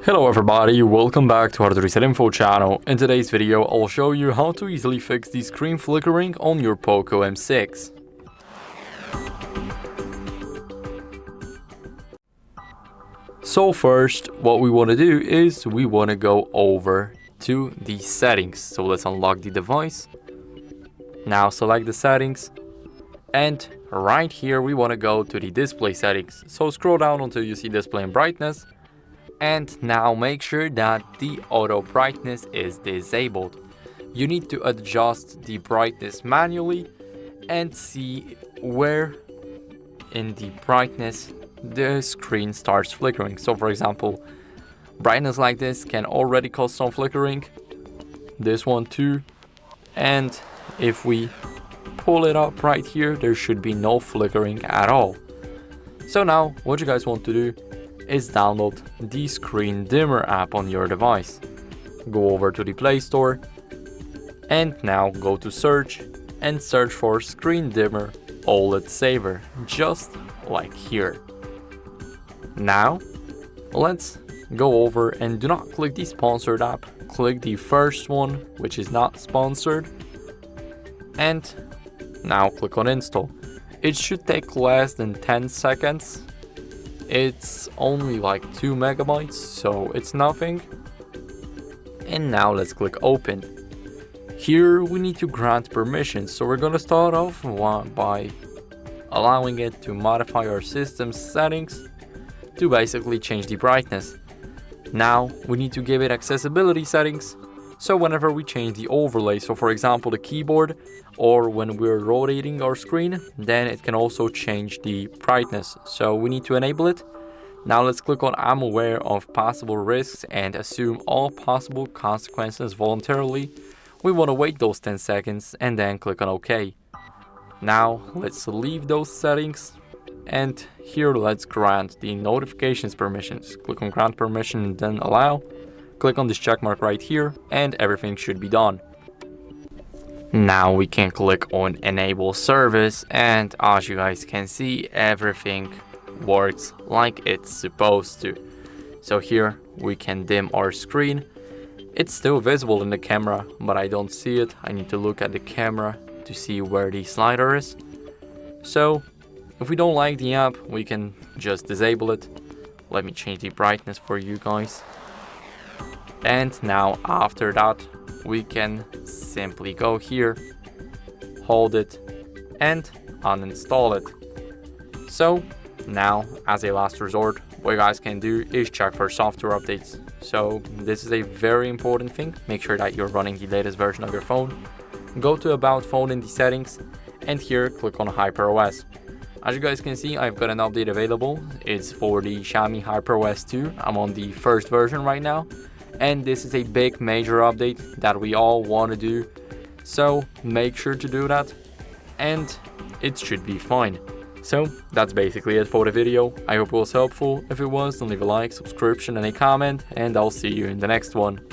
Hello everybody, welcome back to HardReset.Info channel. In today's video, I'll show you how to easily fix the screen flickering on your POCO M6. So first, what we want to do is we want to go over to the settings. So let's unlock the device. Now select the settings. And right here, we want to go to the display settings. So scroll down until you see display and brightness. And now make sure that the auto brightness is disabled. You need to adjust the brightness manually and see where in the brightness the screen starts flickering. So for example, brightness like this can already cause some flickering. This one too. And if we pull it up right here, there should be no flickering at all. So now what you guys want to do is download the Screen Dimmer app on your device. Go over to the Play Store and now go to search and search for Screen Dimmer OLED Saver, just like here. Now let's go over and do not click the sponsored app, click the first one which is not sponsored, and now click on install. It should take less than 10 seconds. It's only like 2 megabytes, so it's nothing. And now let's click open. Here we need to grant permissions, so we're gonna start off by allowing it to modify our system settings to basically change the brightness. Now we need to give it accessibility settings, so whenever we change the overlay, so for example the keyboard, or when we're rotating our screen, then it can also change the brightness. So we need to enable it. Now let's click on I'm aware of possible risks and assume all possible consequences voluntarily. We want to wait those 10 seconds and then click on OK. Now let's leave those settings and here let's grant the notifications permissions. Click on grant permission and then allow. Click on this check mark right here and everything should be done. Now we can click on enable service and as you guys can see, everything works like it's supposed to. So here we can dim our screen. It's still visible in the camera, but I don't see it. I need to look at the camera to see where the slider is. So if we don't like the app, we can just disable it. Let me change the brightness for you guys. And now after that, we can simply go here, hold it and uninstall it. So now as a last resort, what you guys can do is check for software updates. So this is a very important thing. Make sure that you're running the latest version of your phone. Go to about phone in the settings and here click on HyperOS. As you guys can see, I've got an update available. It's for the Xiaomi HyperOS 2. I'm on the first version right now. And this is a big major update that we all want to do, so make sure to do that and it should be fine. So that's basically it for the video. I hope it was helpful. If it was, then leave a like, subscription and a comment, and I'll see you in the next one.